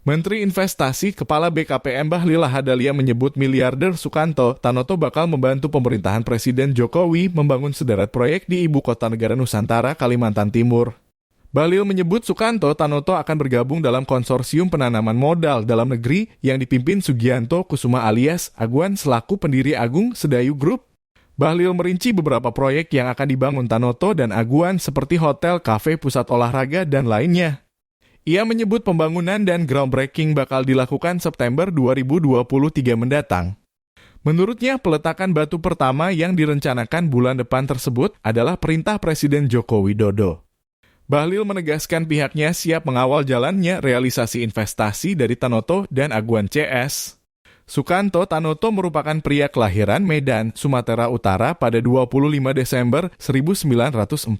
Menteri Investasi Kepala BKPM Bahlil Lahadalia menyebut miliarder Sukanto Tanoto bakal membantu pemerintahan Presiden Jokowi membangun sederet proyek di ibu kota negara Nusantara, Kalimantan Timur. Bahlil menyebut Sukanto Tanoto akan bergabung dalam konsorsium penanaman modal dalam negeri yang dipimpin Sugianto Kusuma alias Aguan selaku pendiri Agung Sedayu Group. Bahlil merinci beberapa proyek yang akan dibangun Tanoto dan Aguan seperti hotel, kafe, pusat olahraga, dan lainnya. Ia menyebut pembangunan dan groundbreaking bakal dilakukan September 2023 mendatang. Menurutnya, peletakan batu pertama yang direncanakan bulan depan tersebut adalah perintah Presiden Joko Widodo. Bahlil menegaskan pihaknya siap mengawal jalannya realisasi investasi dari Tanoto dan Aguan CS. Sukanto Tanoto merupakan pria kelahiran Medan, Sumatera Utara pada 25 Desember 1949.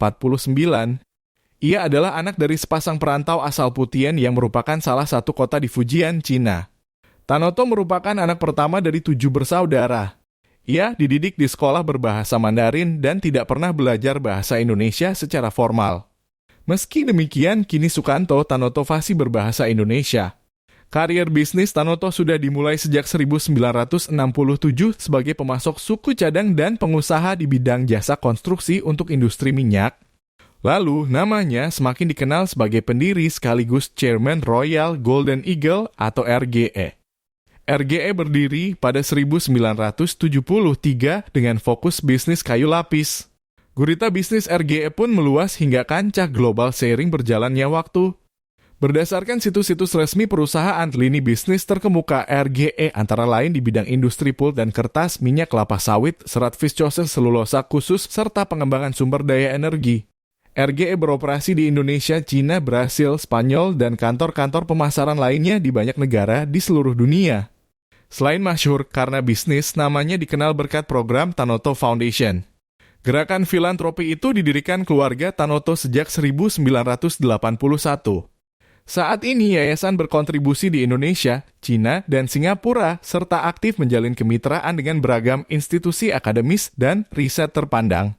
Ia adalah anak dari sepasang perantau asal Putian yang merupakan salah satu kota di Fujian, Cina. Tanoto merupakan anak pertama dari 7 bersaudara. Ia dididik di sekolah berbahasa Mandarin dan tidak pernah belajar bahasa Indonesia secara formal. Meski demikian, kini Sukanto Tanoto fasih berbahasa Indonesia. Karier bisnis Tanoto sudah dimulai sejak 1967 sebagai pemasok suku cadang dan pengusaha di bidang jasa konstruksi untuk industri minyak. Lalu, namanya semakin dikenal sebagai pendiri sekaligus Chairman Royal Golden Eagle atau RGE. RGE berdiri pada 1973 dengan fokus bisnis kayu lapis. Gurita bisnis RGE pun meluas hingga kancah global seiring berjalannya waktu. Berdasarkan situs-situs resmi perusahaan, lini bisnis terkemuka RGE antara lain di bidang industri pulp dan kertas, minyak kelapa sawit, serat viscose selulosa khusus, serta pengembangan sumber daya energi. RGE beroperasi di Indonesia, Cina, Brasil, Spanyol, dan kantor-kantor pemasaran lainnya di banyak negara di seluruh dunia. Selain masyhur karena bisnis, namanya dikenal berkat program Tanoto Foundation. Gerakan filantropi itu didirikan keluarga Tanoto sejak 1981. Saat ini yayasan berkontribusi di Indonesia, Cina, dan Singapura, serta aktif menjalin kemitraan dengan beragam institusi akademis dan riset terpandang.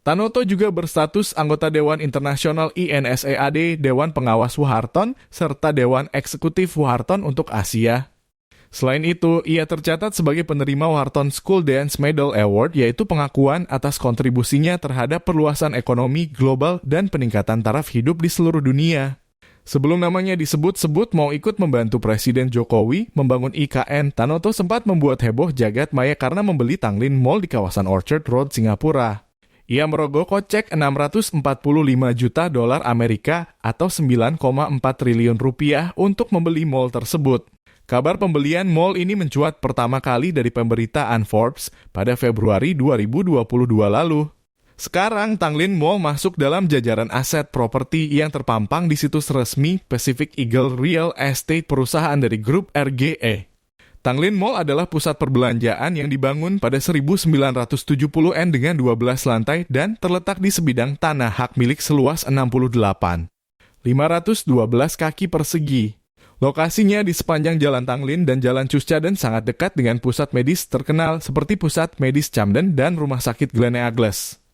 Tanoto juga berstatus anggota Dewan Internasional INSEAD, Dewan Pengawas Waharton, serta Dewan Eksekutif Waharton untuk Asia. Selain itu, ia tercatat sebagai penerima Waharton School Dance Medal Award, yaitu pengakuan atas kontribusinya terhadap perluasan ekonomi global dan peningkatan taraf hidup di seluruh dunia. Sebelum namanya disebut-sebut mau ikut membantu Presiden Jokowi membangun IKN, Tanoto sempat membuat heboh jagat maya karena membeli Tanglin Mall di kawasan Orchard Road, Singapura. Ia merogoh kocek 645 juta dolar Amerika atau 9,4 triliun rupiah untuk membeli mall tersebut. Kabar pembelian mall ini mencuat pertama kali dari pemberitaan Forbes pada Februari 2022 lalu. Sekarang, Tanglin Mall masuk dalam jajaran aset properti yang terpampang di situs resmi Pacific Eagle Real Estate, perusahaan dari grup RGE. Tanglin Mall adalah pusat perbelanjaan yang dibangun pada 1970-an dengan 12 lantai dan terletak di sebidang tanah hak milik seluas 68,512 kaki persegi. Lokasinya di sepanjang Jalan Tanglin dan Jalan Cuscaden sangat dekat dengan pusat medis terkenal seperti Pusat Medis Camden dan Rumah Sakit Gleneagles.